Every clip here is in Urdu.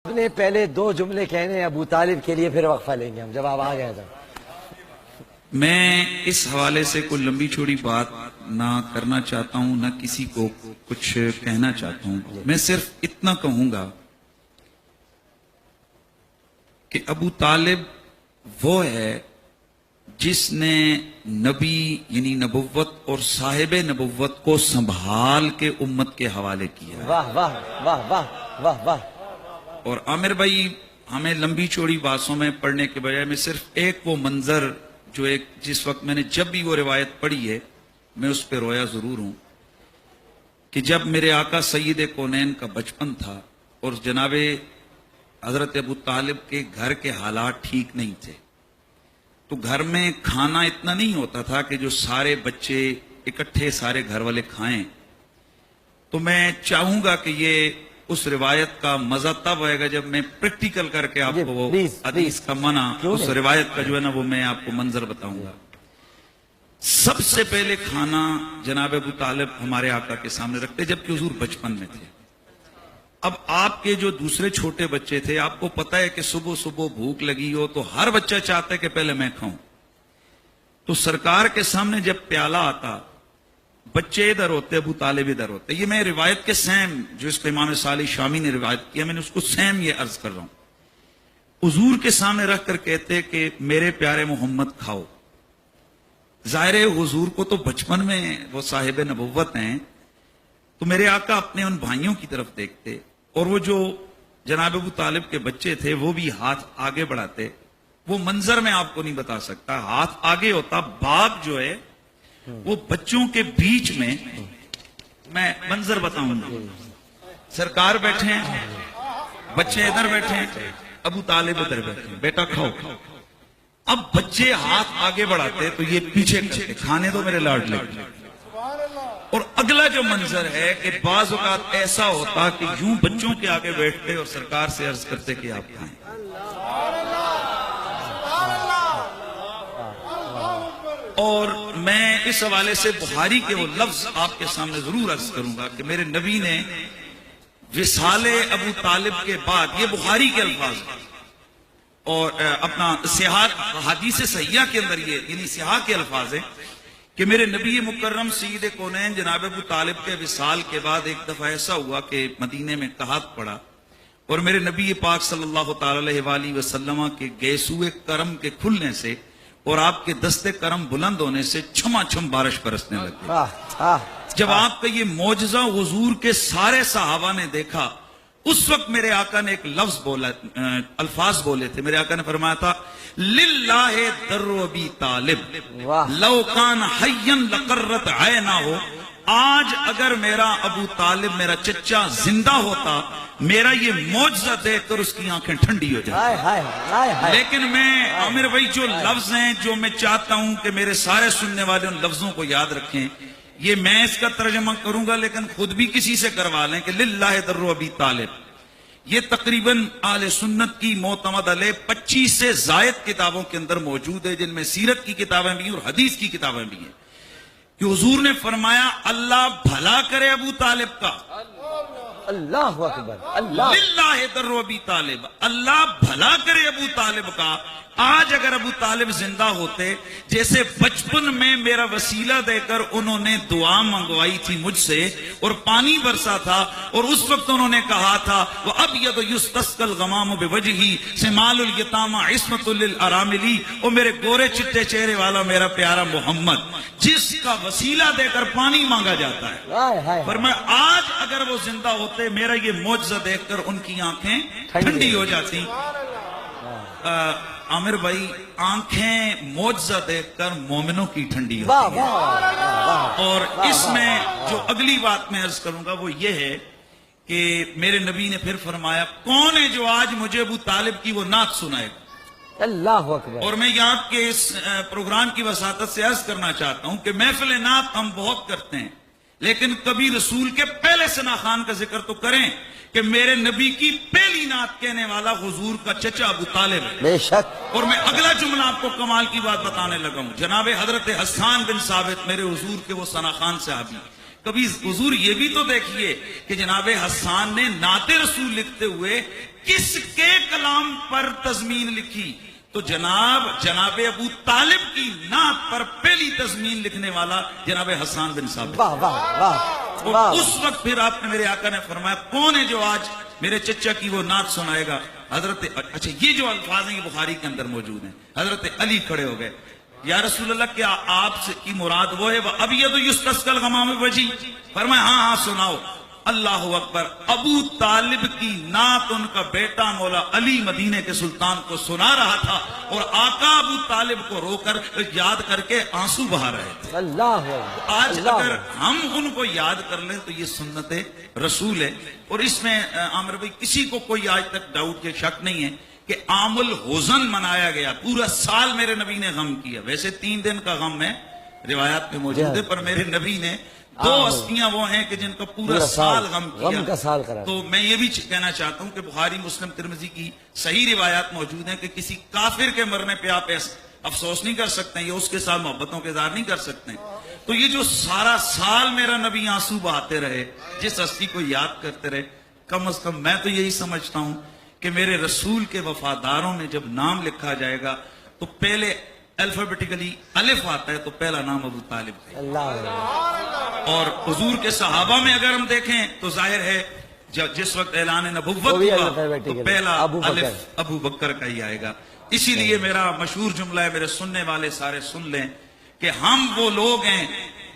اپنے پہلے دو جملے کہنے ہیں ابو طالب کے لیے، پھر وقفہ لیں گے ہم جب آپ آ گئے تو۔ میں اس حوالے سے کوئی لمبی چوڑی بات نہ کرنا چاہتا ہوں، نہ کسی کو کچھ کہنا چاہتا ہوں۔ میں صرف اتنا کہوں گا کہ ابو طالب وہ ہے جس نے نبی یعنی نبوت اور صاحب نبوت کو سنبھال کے امت کے حوالے کیا۔ واہ واہ واہ واہ واہ واہ۔ اور عامر بھائی، ہمیں لمبی چوڑی باتوں میں پڑھنے کے بجائے میں صرف ایک وہ منظر جو جس وقت میں نے جب بھی وہ روایت پڑھی ہے میں اس پہ رویا ضرور ہوں کہ جب میرے آقا سید کونین کا بچپن تھا اور جناب حضرت ابو طالب کے گھر کے حالات ٹھیک نہیں تھے، تو گھر میں کھانا اتنا نہیں ہوتا تھا کہ جو سارے بچے اکٹھے سارے گھر والے کھائیں۔ تو میں چاہوں گا کہ یہ اس روایت کا مزہ تب آئے گا جب میں پریکٹیکل کر کے آپ کو وہ حدیث کا منع اس روایت کا جو ہے نا وہ میں آپ کو منظر بتاؤں گا۔ سب سے پہلے کھانا جناب ابو طالب ہمارے آقا کے سامنے رکھتے جبکہ حضور بچپن میں تھے۔ اب آپ کے جو دوسرے چھوٹے بچے تھے، آپ کو پتا ہے کہ صبح صبح بھوک لگی ہو تو ہر بچہ چاہتا ہے کہ پہلے میں کھاؤں۔ تو سرکار کے سامنے جب پیالہ آتا، بچے ادھر ہوتے، ابو طالب ادھر ہوتے۔ یہ میں روایت کے سیم جو اس کو امام صالح شامی نے روایت کیا، میں نے اس کو سیم یہ عرض کر رہا ہوں۔ حضور کے سامنے رکھ کر کہتے کہ میرے پیارے محمد کھاؤ۔ ظاہر حضور کو تو بچپن میں وہ صاحب نبوت ہیں، تو میرے آقا اپنے ان بھائیوں کی طرف دیکھتے اور وہ جو جناب ابو طالب کے بچے تھے وہ بھی ہاتھ آگے بڑھاتے۔ وہ منظر میں آپ کو نہیں بتا سکتا، ہاتھ آگے ہوتا، باپ جو ہے وہ بچوں کے بیچ میں، میں منظر بتاؤں گا، سرکار بیٹھے ہیں، بچے ادھر بیٹھے ہیں، ابو طالب ادھر بیٹھے ہیں، بیٹا کھاؤ۔ اب بچے ہاتھ آگے بڑھاتے تو یہ پیچھے کرتے، کھانے دو میرے لاڈلے۔ اور اگلا جو منظر ہے کہ بعض اوقات ایسا ہوتا کہ یوں بچوں کے آگے بیٹھتے اور سرکار سے عرض کرتے کہ آپ کھائیں۔ اور میں اس حوالے سے بخاری کے وہ لفظ آپ کے سامنے ضرور عرض کروں گا کہ میرے نبی نے وصال ابو طالب کے بعد، یہ بخاری کے الفاظ اور اپنا حدیث صحیحہ کے اندر یہ یعنی صحیحہ کے الفاظ ہیں کہ میرے نبی مکرم سید کونین جناب ابو طالب کے وصال کے بعد ایک دفعہ ایسا ہوا کہ مدینے میں قحط پڑا اور میرے نبی پاک صلی اللہ تعالی علیہ وسلم کے گیسوئے کرم کے کھلنے سے اور آپ کے دستے کرم بلند ہونے سے چھما چھم بارش برسنے لگی۔ جب آپ کا یہ معجزہ حضور کے سارے صحابہ نے دیکھا، اس وقت میرے آقا نے ایک لفظ بولا، الفاظ بولے تھے۔ میرے آقا نے فرمایا تھا للہ در ابی طالب لو کان حیا لقرت عیناہ۔ آج اگر میرا ابو طالب میرا چچا زندہ ہوتا، میرا یہ معجزہ دیکھ کر اس کی آنکھیں ٹھنڈی ہو جائیں۔ لیکن میں عامر بھائی جو لفظ ہیں جو میں چاہتا ہوں کہ میرے سارے سننے والے ان لفظوں کو یاد رکھیں، یہ میں اس کا ترجمہ کروں گا لیکن خود بھی کسی سے کروا لیں کہ للہ در ابی طالب۔ یہ تقریباً اہل سنت کی معتمد علیہ 25 سے زائد کتابوں کے اندر موجود ہے، جن میں سیرت کی کتابیں بھی ہیں اور حدیث کی کتابیں بھی ہیں، کہ حضور نے فرمایا اللہ بھلا کرے ابو طالب کا، اللہ اکبر، اللہ للہ در ابی طالب، اللہ بھلا کرے ابو طالب کا۔ آج اگر ابو طالب زندہ ہوتے، جیسے بچپن میں میرا وسیلہ دے کر انہوں نے دعا منگوائی تھی مجھ سے اور پانی برسا تھا، اور اس وقت انہوں نے کہا تھا وَأَبْيَضُ يُسْتَسْقَى الْغَمَامُ بِوَجْهِهِ سِمَالُ الْيَتَامَى عِصْمَةٌ لِلْأَرَامِلِ، اور میرے گورے چٹے چہرے والا میرا پیارا محمد جس کا وسیلہ دے کر پانی مانگا جاتا ہے، فرمایا آج اگر وہ زندہ ہوتے میرا یہ معجزہ دیکھ کر ان کی آنکھیں ٹھنڈی ہو جاتی۔ عامر بھائی، آنکھیں معجزہ دیکھ کر مومنوں کی ٹھنڈی ہوتی ہیں۔ اور اس میں جو اگلی بات میں عرض کروں گا وہ یہ ہے کہ میرے نبی نے پھر فرمایا کون ہے جو آج مجھے ابو طالب کی وہ نعت سنائے گا؟ اللہ اکبر۔ اور میں یاد کے اس پروگرام کی وساطت سے عرض کرنا چاہتا ہوں کہ محفل نعت ہم بہت کرتے ہیں، لیکن کبھی رسول کے پہلے ثنا خان کا ذکر تو کریں کہ میرے نبی کی پہلی نعت کہنے والا حضور کا چچا ابو طالب ہے، بے شک۔ اور میں اگلا جملہ آپ کو کمال کی بات بتانے لگا ہوں۔ جناب حضرت حسان بن ثابت میرے حضور کے وہ ثنا خان صحابی، کبھی حضور یہ بھی تو دیکھیے کہ جناب حسان نے نعت رسول لکھتے ہوئے کس کے کلام پر تضمین لکھی؟ تو جناب ابو طالب کی نعت پر پہلی تضمین لکھنے والا جناب حسان بن ثابت. واہ واہ واہ واہ. اس وقت پھر آپ نے میرے آقا نے فرمایا کون ہے جو آج میرے چچا کی وہ نعت سنائے گا؟ حضرت اچھا یہ جو الفاظ ہیں یہ بخاری کے اندر موجود ہیں. حضرت علی کھڑے ہو گئے. یا رسول اللہ کیا آپ سے کی مراد وہ ہے ابیض یستسقى الغمام بوجہی؟ فرمایا ہاں ہاں سناؤ. اللہ اکبر. ابو طالب کی نعت ان کا بیٹا مولا علی مدینے کے سلطان کو سنا رہا تھا اور آقا ابو طالب کو رو کر یاد کر کے آنسو بہا رہے تھے. اللہ آج اگر ہم ان کو یاد کر لیں تو یہ سنت رسول ہے. اور اس میں عامر بھائی کسی کو کوئی آج تک ڈاؤٹ یا شک نہیں ہے کہ عام الحزن منایا گیا. پورا سال میرے نبی نے غم کیا. ویسے 3 دن کا غم ہے روایات میں موجود ہے، پر میرے نبی نے 2 ہستیاں وہ ہیں کہ جن کا پورا سال غم کیا. تو میں یہ بھی کہنا چاہتا ہوں کہ بخاری مسلم ترمذی کی صحیح روایات موجود ہیں کہ کسی کافر کے مرنے پہ آپ افسوس نہیں کر سکتے یا اس کے ساتھ محبتوں کے اظہار نہیں کر سکتے. تو یہ جو سارا سال میرا نبی آنسو بہاتے رہے، جس ہستی کو یاد کرتے رہے، کم از کم میں تو یہی سمجھتا ہوں کہ میرے رسول کے وفاداروں میں جب نام لکھا جائے گا تو پہلے الفابیٹیکلی الف آتا ہے تو پہلا نام ابو طالب ہے. اور حضور کے صحابہ میں اگر ہم دیکھیں تو ظاہر ہے جس وقت اعلان نبوت ہوا تو پہلا الف ابو بکر کا ہی آئے گا. اسی لیے میرا مشہور جملہ ہے، میرے سننے والے سارے سن لیں کہ ہم وہ لوگ ہیں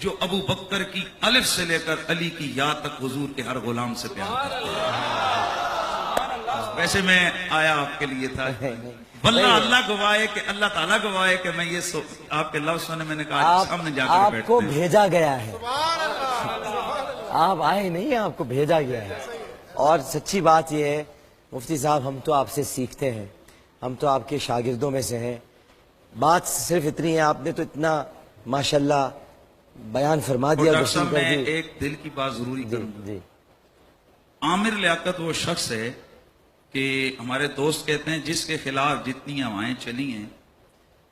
جو ابو بکر کی الف سے لے کر علی کی یا تک حضور کے ہر غلام سے پیار کرتے ہیں. ویسے میں آیا آپ کے لیے تھا، واللہ اللہ گواہ کہ اللہ تعالیٰ گواہ کہ میں یہ آپ کے لفظ سنے میں نے کہا سامنے جا کر بیٹھتے ہیں. آپ کو بھیجا گیا ہے، آپ آئے نہیں، آپ کو بھیجا گیا ہے. اور سچی بات یہ ہے مفتی صاحب، ہم تو آپ سے سیکھتے ہیں، ہم تو آپ کے شاگردوں میں سے ہیں. بات صرف اتنی ہے، آپ نے تو اتنا ماشاءاللہ بیان فرما دیا. ڈاکٹر صاحب میں ایک دل کی بات ضروری کروں. جی. عامر لیاقت وہ شخص ہے کہ ہمارے دوست کہتے ہیں جس کے خلاف جتنی ہوائیں چلی ہیں،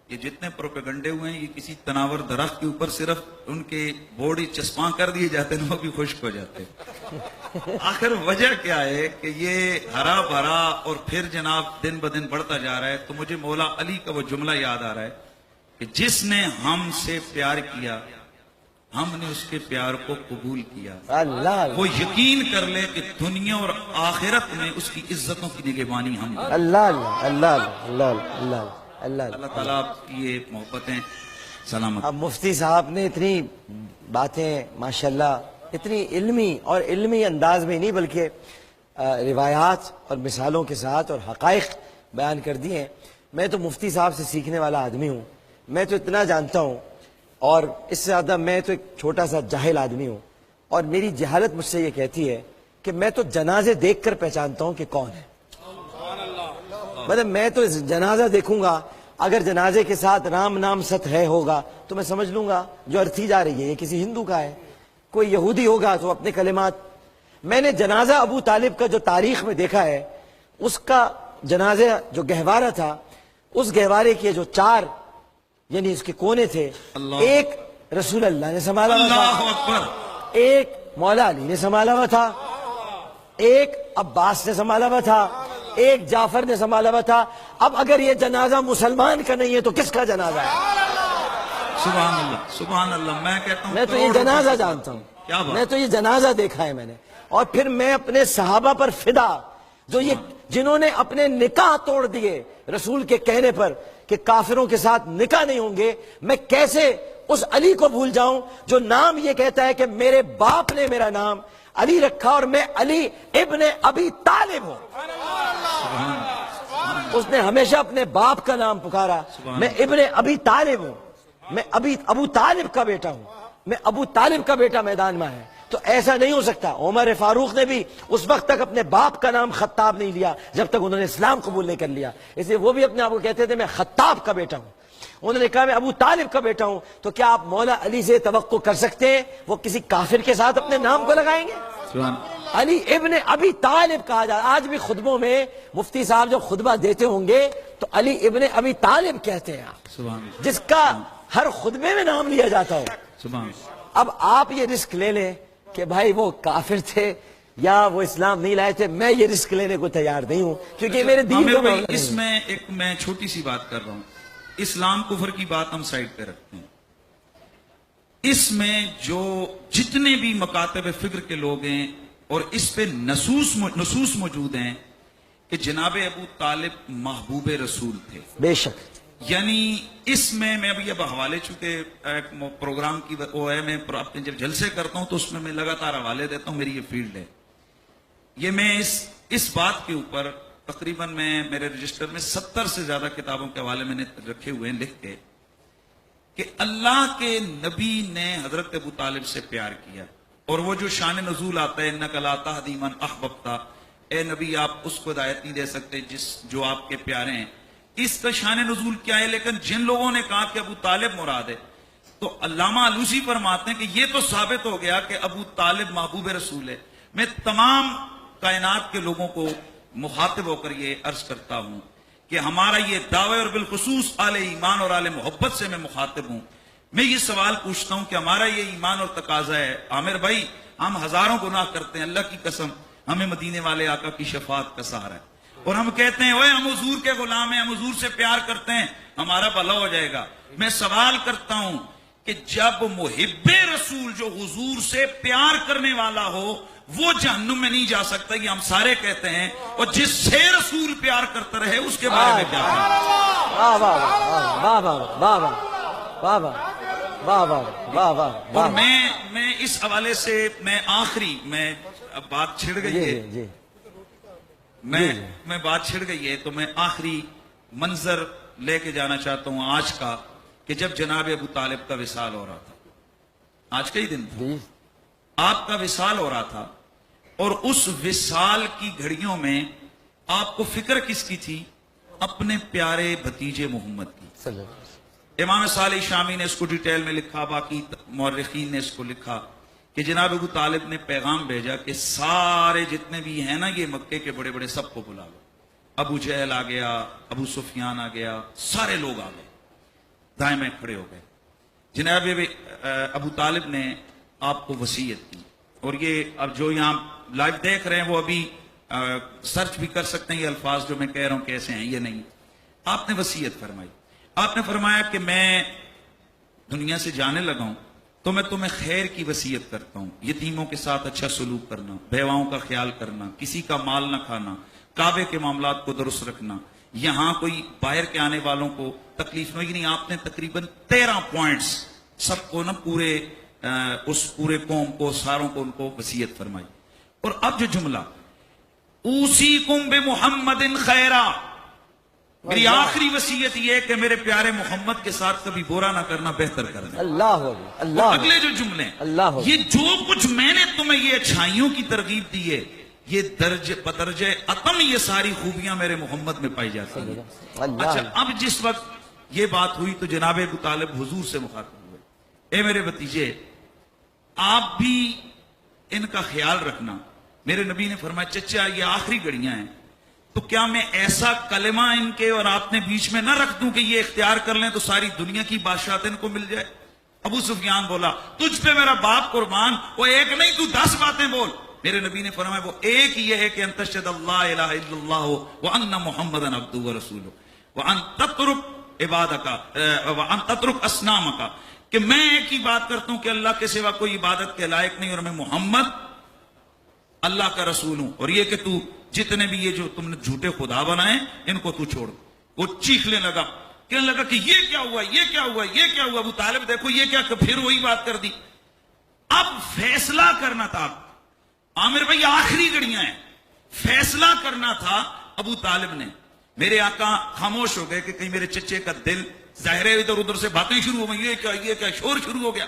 یہ جتنے پروپیگنڈے ہوئے ہیں، یہ کسی تناور درخت کے اوپر صرف ان کے بورڈ چسپاں کر دیے جاتے ہیں، وہ بھی خشک ہو جاتے ہیں. آخر وجہ کیا ہے کہ یہ ہرا بھرا اور پھر جناب دن بدن بڑھتا جا رہا ہے. تو مجھے مولا علی کا وہ جملہ یاد آ رہا ہے کہ جس نے ہم سے پیار کیا ہم نے اس کے پیار کو قبول کیا. وہ یقین کر لے کہ دنیا اور آخرت میں اس کی عزتوں کی نگہبانی ہم. اللہ اللہ اللہ اللہ اللہ تعالیٰ آپ کی یہ محبتیں سلامت. اب مفتی صاحب نے اتنی باتیں ماشاءاللہ اتنی علمی اور علمی انداز میں نہیں بلکہ روایات اور مثالوں کے ساتھ اور حقائق بیان کر دی ہیں. میں تو مفتی صاحب سے سیکھنے والا آدمی ہوں. میں تو اتنا جانتا ہوں اور اس سے زیادہ میں تو ایک چھوٹا سا جاہل آدمی ہوں. اور میری جہالت مجھ سے یہ کہتی ہے کہ میں تو جنازے دیکھ کر پہچانتا ہوں کہ کون ہے. مطلب میں تو جنازہ دیکھوں گا، اگر جنازے کے ساتھ رام نام ست ہے ہوگا تو میں سمجھ لوں گا جو ارتھی جا رہی ہے یہ کسی ہندو کا ہے. کوئی یہودی ہوگا تو اپنے کلمات. میں نے جنازہ ابو طالب کا جو تاریخ میں دیکھا ہے، اس کا جنازہ جو گہوارہ تھا، اس گہوارے کے جو 4 یعنی اس کے کونے تھے، ایک رسول اللہ نے سنبھالا ہوا تھا، ایک مولا علی نے سنبھالا ہوا تھا، ایک عباس نے سنبھالا ہوا تھا، ایک جعفر نے سنبھالا ہوا تھا. اب اگر یہ جنازہ مسلمان کا نہیں ہے تو کس کا جنازہ ہے؟ سبحان اللہ سبحان اللہ. میں کہتا ہوں میں تو یہ جنازہ جانتا ہوں، میں تو یہ جنازہ دیکھا ہے میں نے. اور پھر میں اپنے صحابہ پر فدا جو یہ جنہوں نے اپنے نکاح توڑ دیے رسول کے کہنے پر کہ کافروں کے ساتھ نکاح نہیں ہوں گے، میں کیسے اس علی کو بھول جاؤں جو نام یہ کہتا ہے کہ میرے باپ نے میرا نام علی رکھا اور میں علی ابن ابی طالب ہوں. اس نے ہمیشہ اپنے باپ کا نام پکارا. میں ابن ابی طالب ہوں، میں ابو طالب کا بیٹا ہوں، میں ابو طالب کا بیٹا میدان میں ہے. تو ایسا نہیں ہو سکتا. عمر فاروق نے بھی اس وقت تک اپنے باپ کا نام خطاب نہیں لیا جب تک انہوں نے اسلام قبول نہیں کر لیا. اس لیے وہ بھی اپنے آپ کو کہتے تھے میں خطاب کا بیٹا ہوں. انہوں نے کہا میں ابو طالب کا بیٹا ہوں. تو کیا آپ مولا علی سے توقع کر سکتے ہیں وہ کسی کافر کے ساتھ اپنے نام کو لگائیں گے؟ علی ابن ابی طالب کہا جاتا. آج بھی خطبوں میں مفتی صاحب جو خطبہ دیتے ہوں گے تو علی ابن ابی طالب کہتے ہیں آپ، جس کا ہر خطبے میں نام لیا جاتا ہو. اب آپ یہ رسک لے لیں کہ بھائی وہ کافر تھے یا وہ اسلام نہیں لائے تھے، میں یہ رسک لینے کو تیار نہیں ہوں، کیونکہ میرے دین عامر کو بھائی اس میں میں چھوٹی سی بات کر رہا ہوں، اسلام کفر کی بات ہم سائڈ پہ رکھتے ہیں، اس میں جو جتنے بھی مکاتب فکر کے لوگ ہیں اور اس پہ نصوص موجود ہیں کہ جناب ابو طالب محبوب رسول تھے، بے شک، یعنی اس میں ابھی اب حوالے چونکہ پروگرام کی وہ ہے، میں اپنے جب جلسے کرتا ہوں تو اس میں لگاتار حوالے دیتا ہوں، میری یہ فیلڈ ہے، یہ میں اس بات کے اوپر تقریباً میں میرے رجسٹر میں 70 سے زیادہ کتابوں کے حوالے میں نے رکھے ہوئے ہیں لکھ کے، کہ اللہ کے نبی نے حضرت ابو طالب سے پیار کیا، اور وہ جو شان نزول آتا ہے انک لا تہدی من احببت، اے نبی آپ اس کو ہدایت نہیں دے سکتے جو آپ کے پیارے ہیں، اس کا شان نزول کیا ہے؟ لیکن جن لوگوں نے کہا کہ ابو طالب مراد ہے، تو علامہ علوسی فرماتے ہیں کہ یہ تو ثابت ہو گیا کہ ابو طالب محبوب رسول ہے۔ میں تمام کائنات کے لوگوں کو مخاطب ہو کر یہ عرض کرتا ہوں کہ ہمارا یہ دعوے، اور بالخصوص آل ایمان اور آل محبت سے میں مخاطب ہوں، میں یہ سوال پوچھتا ہوں کہ ہمارا یہ ایمان اور تقاضا ہے، عامر بھائی ہم ہزاروں گناہ کرتے ہیں، اللہ کی قسم ہمیں مدینے والے آقا کی شفاعت کا سہارا ہے، اور ہم کہتے ہیں اوے ہم حضور کے غلام ہیں، ہم حضور سے پیار کرتے ہیں، ہمارا بھلا ہو جائے گا۔ میں سوال کرتا ہوں کہ جب محب رسول جو حضور سے پیار کرنے والا ہو وہ جہنم میں نہیں جا سکتا، یہ ہم سارے کہتے ہیں، اور جس سے رسول پیار کرتا رہے اس کے بارے میں کیا کہنا؟ واہ واہ واہ واہ واہ واہ واہ واہ واہ، اور میں اس حوالے سے میں آخری میں اب بات چھڑ گئی ہے، میں بات چھڑ گئی ہے تو میں آخری منظر لے کے جانا چاہتا ہوں آج کا، کہ جب جناب ابو طالب کا وصال ہو رہا تھا، آج کا ہی دن تھا، آپ کا وصال ہو رہا تھا، اور اس وصال کی گھڑیوں میں آپ کو فکر کس کی تھی؟ اپنے پیارے بھتیجے محمد کی۔ امام صالح شامی نے اس کو ڈیٹیل میں لکھا، باقی مورخین نے اس کو لکھا کہ جناب ابو طالب نے پیغام بھیجا کہ سارے جتنے بھی ہیں نا یہ مکے کے بڑے بڑے سب کو بلا لو، ابو جہل آ گیا، ابو سفیان آ گیا، سارے لوگ آ گئے، دائیں میں کھڑے ہو گئے۔ جناب ابو طالب نے آپ کو وصیت کی، اور یہ اب جو یہاں لائیو دیکھ رہے ہیں وہ ابھی سرچ بھی کر سکتے ہیں، یہ الفاظ جو میں کہہ رہا ہوں کیسے ہیں یہ نہیں، آپ نے وصیت فرمائی، آپ نے فرمایا کہ میں دنیا سے جانے لگا ہوں تو میں تمہیں خیر کی وصیت کرتا ہوں، یتیموں کے ساتھ اچھا سلوک کرنا، بیواؤں کا خیال کرنا، کسی کا مال نہ کھانا، کعبے کے معاملات کو درست رکھنا، یہاں کوئی باہر کے آنے والوں کو تکلیف نہیں۔ نہیں، آپ نے تقریباً 13 پوائنٹس سب کو نا اس پورے قوم کو ساروں کو ان کو وصیت فرمائی، اور اب جو جملہ اوصیکم بمحمد خیرا، میری آخری وصیت یہ ہے کہ میرے پیارے محمد کے ساتھ کبھی برا نہ کرنا، بہتر کرنا۔ اللہ اللہ، اگلے جو جملے اللہ، یہ جو کچھ میں نے تمہیں یہ اچھائیوں کی ترغیب دی ہے، یہ بدرجہ اتم یہ ساری خوبیاں میرے محمد میں پائی جاتی ہیں۔ اچھا، اب جس وقت یہ بات ہوئی تو جناب ابو طالب حضور سے مخاطب ہوئے، اے میرے بھتیجے آپ بھی ان کا خیال رکھنا۔ میرے نبی نے فرمایا چچا یہ آخری گھڑیاں ہیں، تو کیا میں ایسا کلمہ ان کے اور آپ نے بیچ میں نہ رکھ دوں کہ یہ اختیار کر لیں تو ساری دنیا کی بادشاہت ان کو مل جائے؟ ابو سفیان بولا تجھ پہ میرا باپ قربان، وہ ایک نہیں تو 10 باتیں بول۔ میرے نبی نے فرمایا وہ ایک یہ ہے کہ ان تشہد اللہ الہ الا اللہ وان محمدن عبدہ ورسولہ وان تترک عبادک وان تترک اصنامک، کہ میں ایک ہی بات کرتا ہوں کہ اللہ کے سوا کوئی عبادت کے لائق نہیں، اور میں محمد اللہ کا رسول ہوں، اور یہ کہ تو جتنے بھی یہ جو تم نے جھوٹے خدا بنائے ان کو تو چھوڑ۔ وہ چیخنے لگا، کہنے لگا کہ یہ کیا ہوا، یہ کیا ہوا، یہ کیا ہوا؟ ابو طالب دیکھو یہ کیا، پھر وہی بات کر دی۔ اب فیصلہ کرنا تھا عامر بھائی، آخری گھڑیاں ہیں، فیصلہ کرنا تھا ابو طالب نے۔ میرے آقا خاموش ہو گئے کہ کہیں میرے چچے کا دل ظاہر ہے ادھر ادھر سے باتیں شروع ہو گئی، یہ کیا شور شروع ہو گیا۔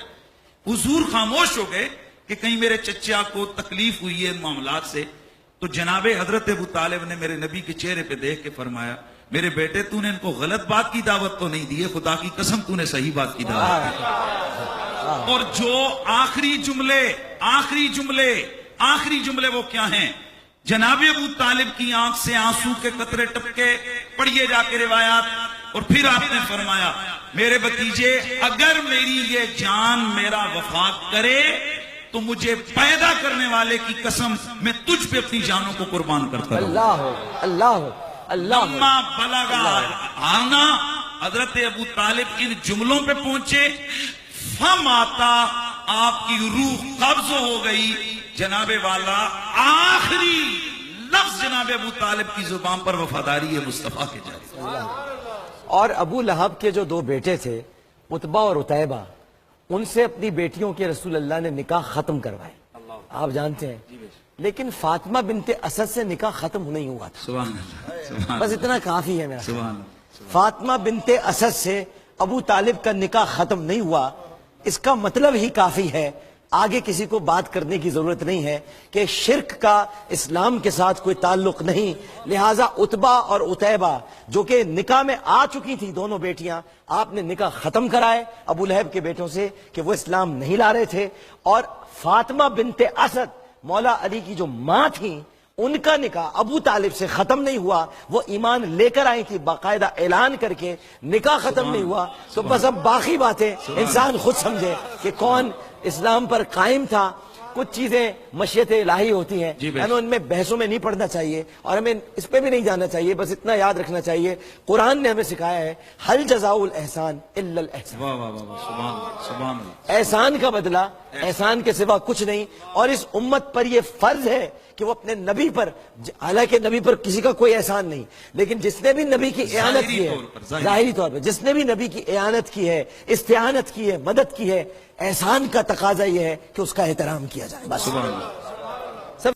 حضور خاموش ہو گئے کہ کہیں میرے چچا کو تکلیف ہوئی ہے ان معاملات سے۔ تو جناب حضرت ابو طالب نے میرے نبی کے چہرے پہ دیکھ کے فرمایا میرے بیٹے تو نے ان کو غلط بات کی دعوت تو نہیں دی ہے، خدا کی قسم تو نے صحیح بات کی دعوت دی۔ اور جو آخری جملے وہ کیا ہیں؟ جناب ابو طالب کی آنکھ سے آنسو کے قطرے ٹپکے، پڑھیے جا کے روایات، اور پھر آپ نے فرمایا میرے بھتیجے اگر میری یہ جان میرا وفات کرے تو مجھے پیدا کرنے والے کی قسم میں تجھ پہ اپنی جانوں کو قربان کرتا ہوں. اللہ لما بلغا آنا حضرت ابو طالب ان جملوں پہ پہنچے، فم آتا آپ کی روح قبض ہو گئی. جناب والا آخری لفظ جناب ابو طالب کی زبان پر وفاداری ہے مصطفیٰ کے جاری. اور ابو لہب کے جو 2 بیٹے تھے عتبہ اور عتیبہ، ان سے اپنی بیٹیوں کے رسول اللہ نے نکاح ختم کروائے، آپ جانتے ہیں. لیکن فاطمہ بنت اسد سے نکاح ختم نہیں ہوا تھا. سبحان اللہ. بس اتنا کافی ہے میرا. سبحان اللہ. فاطمہ بنت اسد سے ابو طالب کا نکاح ختم نہیں ہوا، اس کا مطلب ہی کافی ہے. آگے کسی کو بات کرنے کی ضرورت نہیں ہے کہ شرک کا اسلام کے ساتھ کوئی تعلق نہیں. لہٰذا عتبہ اور عتیبہ جو کہ نکاح میں آ چکی تھی دونوں بیٹیاں، آپ نے نکاح ختم کرائے ابو لہب کے بیٹوں سے کہ وہ اسلام نہیں لا رہے تھے. اور فاطمہ بنت اسد مولا علی کی جو ماں تھیں، ان کا نکاح ابو طالب سے ختم نہیں ہوا. وہ ایمان لے کر آئی تھی باقاعدہ اعلان کر کے، نکاح ختم نہیں ہوا. تو بس اب باقی باتیں انسان خود سمجھے کہ کون اسلام پر قائم تھا. کچھ چیزیں مشیت الہی ہوتی ہیں، ہمیں ان میں بحثوں میں نہیں پڑھنا چاہیے اور ہمیں اس پہ بھی نہیں جانا چاہیے. بس اتنا یاد رکھنا چاہیے قرآن نے ہمیں سکھایا ہے حل جزاء الاحسان الا الاحسان. واہ واہ واہ، سبحان اللہ سبحان اللہ. احسان کا بدلہ احسان کے سوا کچھ نہیں. اور اس امت پر یہ فرض ہے کہ وہ اپنے نبی پر، حالانکہ نبی پر کسی کا کوئی احسان نہیں، لیکن جس نے بھی نبی کی اعانت کی ہے، ظاہری طور پر جس نے بھی نبی کی اعانت کی ہے، استعانت کی ہے، مدد کی ہے، احسان کا تقاضا یہ ہے کہ اس کا احترام کیا جائے. بس.